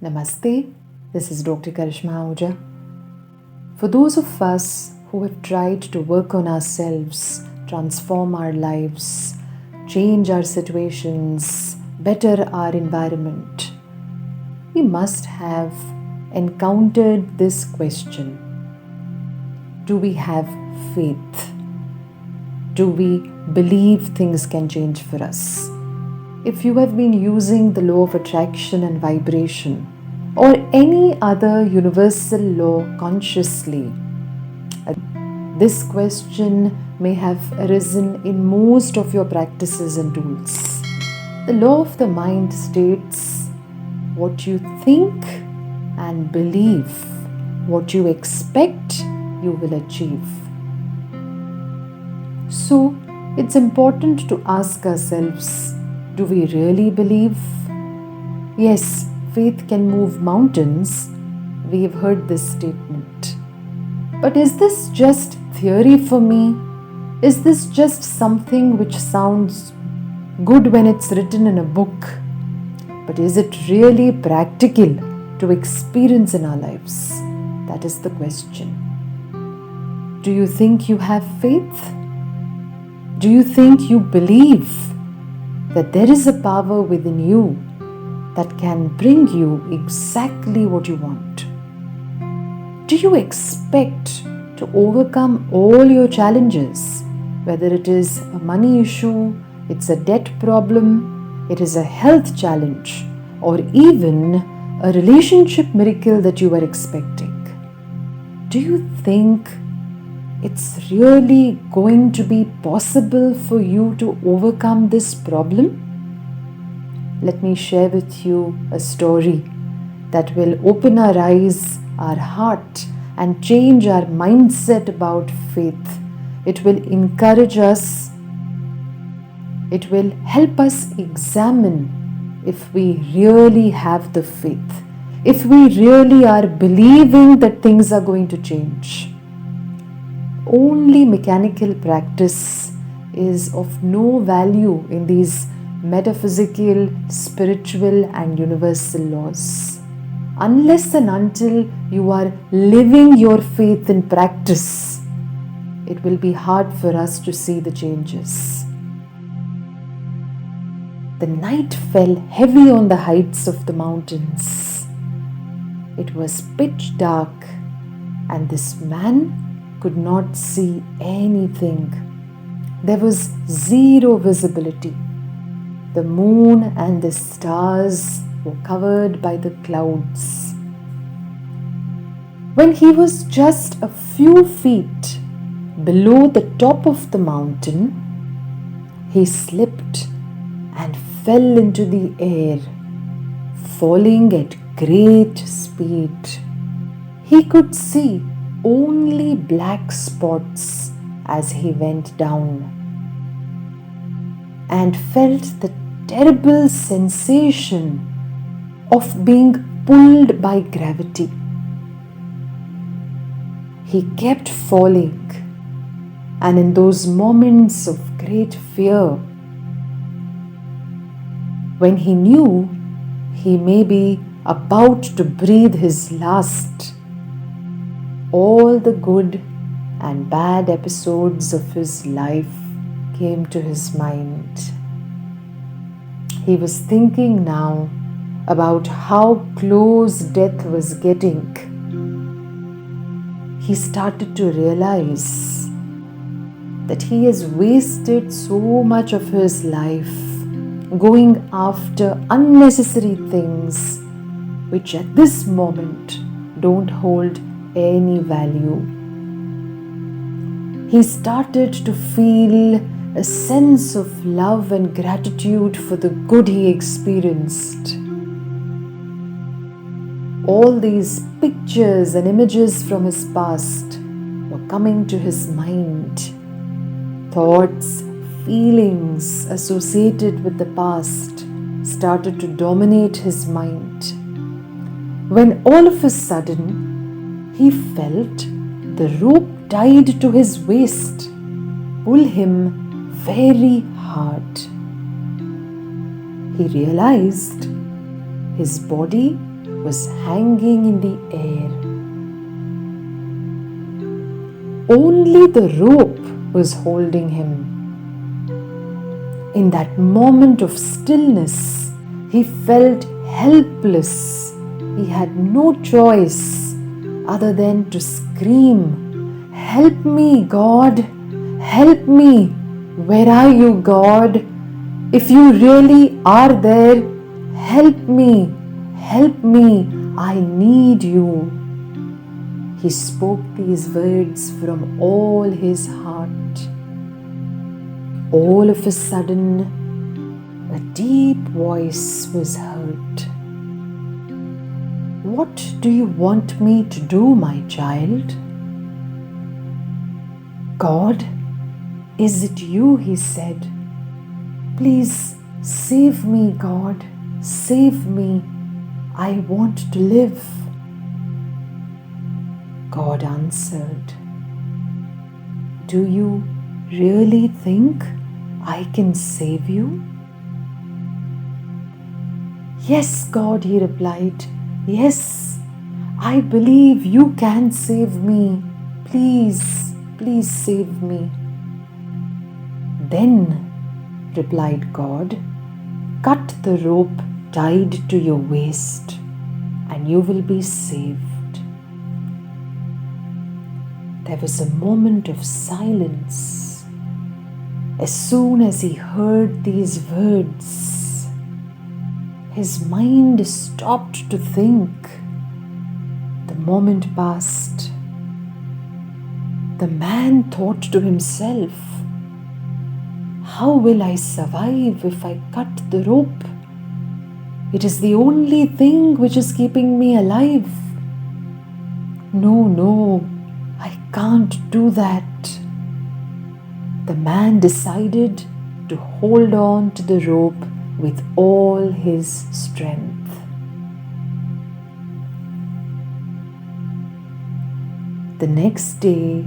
Namaste, this is Dr. Karishma Ahuja. For those of us who have tried to work on ourselves, transform our lives, change our situations, better our environment, we must have encountered this question. Do we have faith? Do we believe things can change for us? If you have been using the law of attraction and vibration or any other universal law consciously, this question may have arisen in most of your practices and tools. The law of the mind states what you think and believe, what you expect, you will achieve. So, it's important to ask ourselves, do we really believe? Yes, faith can move mountains. We have heard this statement. But is this just theory for me? Is this just something which sounds good when it's written in a book? But is it really practical to experience in our lives? That is the question. Do you think you have faith? Do you think you believe that there is a power within you that can bring you exactly what you want? Do you expect to overcome all your challenges, whether it is a money issue, it's a debt problem, it is a health challenge, or even a relationship miracle that you are expecting? Do you think it's really going to be possible for you to overcome this problem? Let me share with you a story that will open our eyes, our heart, and change our mindset about faith. It will encourage us. It will help us examine if we really have the faith, if we really are believing that things are going to change. Only mechanical practice is of no value in these metaphysical, spiritual, and universal laws. Unless and until you are living your faith in practice, it will be hard for us to see the changes. The night fell heavy on the heights of the mountains. It was pitch dark, and this man could not see anything. There was zero visibility. The moon and the stars were covered by the clouds. When he was just a few feet below the top of the mountain, he slipped and fell into the air, falling at great speed. He could see only black spots as he went down and felt the terrible sensation of being pulled by gravity. He kept falling, and in those moments of great fear, when he knew he may be about to breathe his last, all the good and bad episodes of his life came to his mind. He was thinking now about how close death was getting. He started to realize that he has wasted so much of his life going after unnecessary things which at this moment don't hold any value. He started to feel a sense of love and gratitude for the good he experienced. All these pictures and images from his past were coming to his mind. Thoughts, feelings associated with the past started to dominate his mind. When all of a sudden he felt the rope tied to his waist pull him very hard. He realized his body was hanging in the air. Only the rope was holding him. In that moment of stillness, he felt helpless. He had no choice other than to scream, "Help me, God! Help me! Where are you, God? If you really are there, help me! Help me! I need you." He spoke these words from all his heart. All of a sudden, a deep voice was heard. "What do you want me to do, my child?" "God, is it you?" he said. "Please save me, God. Save me. I want to live." God answered, "Do you really think I can save you?" "Yes, God," he replied. "Yes, I believe you can save me. Please, please save me." "Then," replied God, "cut the rope tied to your waist, and you will be saved." There was a moment of silence. As soon as he heard these words, his mind stopped to think. The moment passed. The man thought to himself, "How will I survive if I cut the rope? It is the only thing which is keeping me alive. No, I can't do that." The man decided to hold on to the rope with all his strength. The next day,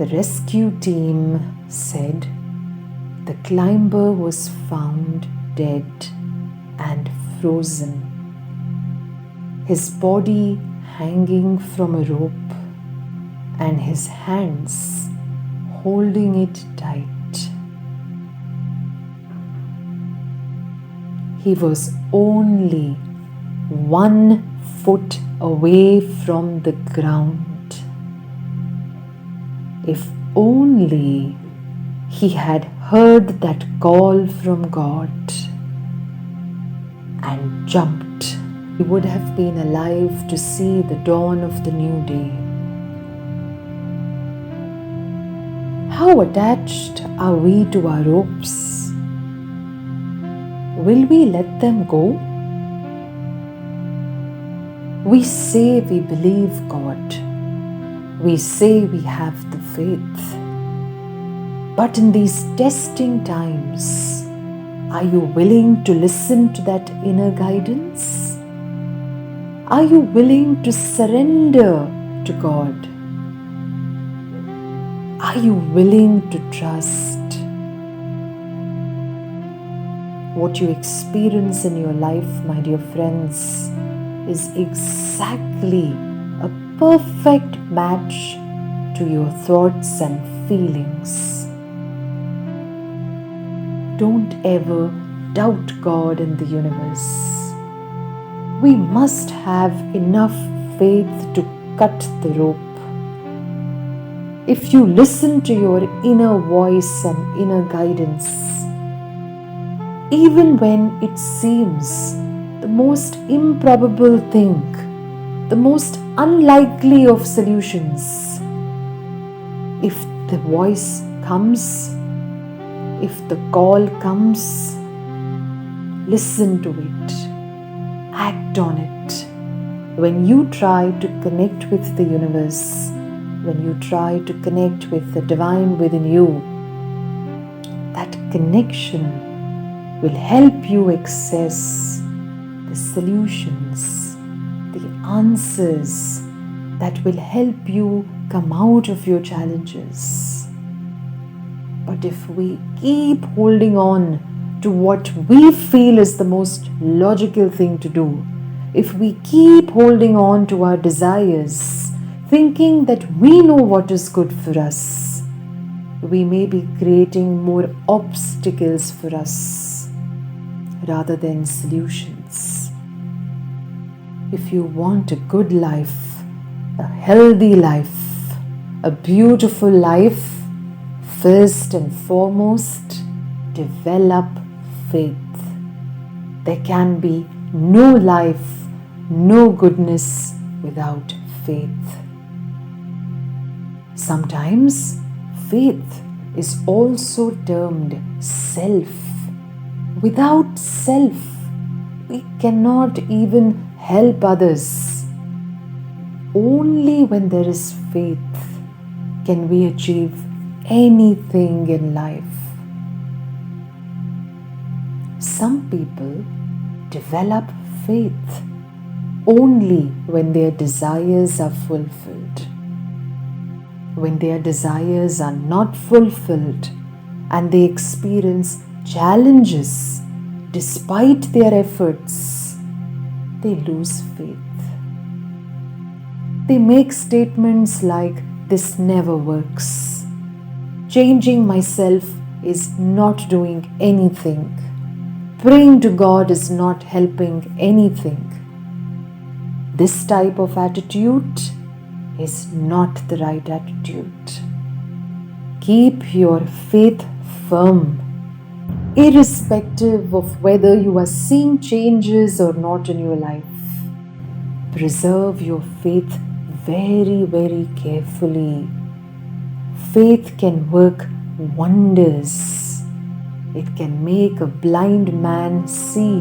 the rescue team said the climber was found dead and frozen, his body hanging from a rope and his hands holding it tight. He was only 1 foot away from the ground. If only he had heard that call from God and jumped, he would have been alive to see the dawn of the new day. How attached are we to our ropes? Will we let them go? We say we believe God. We say we have the faith. But in these testing times, are you willing to listen to that inner guidance? Are you willing to surrender to God? Are you willing to trust? What you experience in your life, my dear friends, is exactly a perfect match to your thoughts and feelings. Don't ever doubt God and the universe. We must have enough faith to cut the rope. If you listen to your inner voice and inner guidance, even when it seems the most improbable thing, the most unlikely of solutions, if the voice comes, if the call comes, listen to it, act on it. When you try to connect with the universe, when you try to connect with the divine within you, that connection will help you access the solutions, the answers that will help you come out of your challenges. But if we keep holding on to what we feel is the most logical thing to do, if we keep holding on to our desires, thinking that we know what is good for us, we may be creating more obstacles for us rather than solutions. If you want a good life, a healthy life, a beautiful life, first and foremost, develop faith. There can be no life, no goodness without faith. Sometimes faith is also termed self. Without self, we cannot even help others. Only when there is faith can we achieve anything in life. Some people develop faith only when their desires are fulfilled. When their desires are not fulfilled and they experience challenges despite their efforts, they lose faith. They make statements like, "This never works. Changing myself is not doing anything. Praying to God is not helping anything." This type of attitude is not the right attitude. Keep your faith firm, irrespective of whether you are seeing changes or not in your life. Preserve your faith very, very carefully. Faith can work wonders. It can make a blind man see.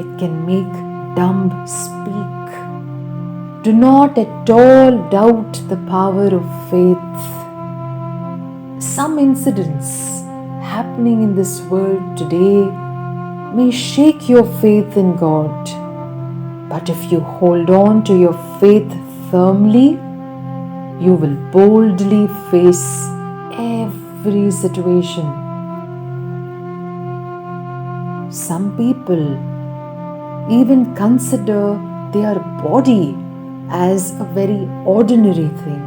It can make dumb speak. Do not at all doubt the power of faith. Some incidents happening in this world today may shake your faith in God. But if you hold on to your faith firmly, you will boldly face every situation. Some people even consider their body as a very ordinary thing.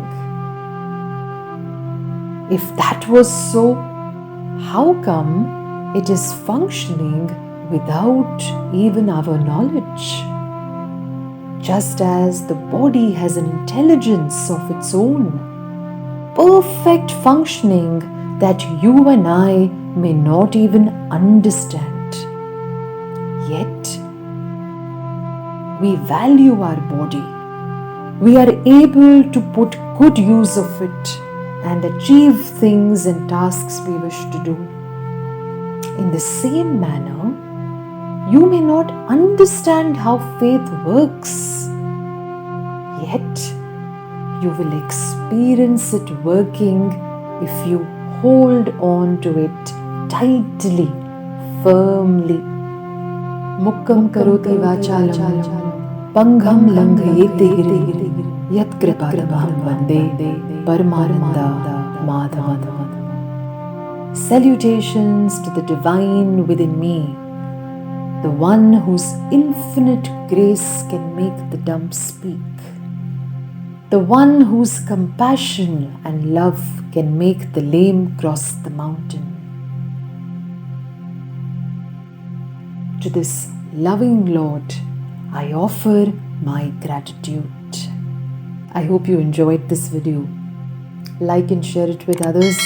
If that was so, how come it is functioning without even our knowledge? Just as the body has an intelligence of its own, perfect functioning that you and I may not even understand. Yet, we value our body. We are able to put good use of it and achieve things and tasks we wish to do. In the same manner, you may not understand how faith works, yet you will experience it working if you hold on to it tightly, firmly. Mukkam karoti vachalam, pangham langhayete giri, yat kripadabham vande, Paramananda Madhava. Salutations to the divine within me, the one whose infinite grace can make the dumb speak, the one whose compassion and love can make the lame cross the mountain. To this loving Lord, I offer my gratitude. I hope you enjoyed this video. Like and share it with others.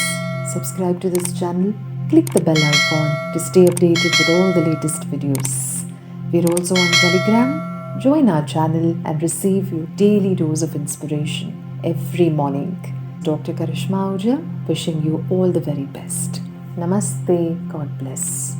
Subscribe to this channel. Click the bell icon to stay updated with all the latest videos. We're also on Telegram. Join our channel and receive your daily dose of inspiration every morning. Dr. Karishma Ahuja wishing you all the very best. Namaste. God bless.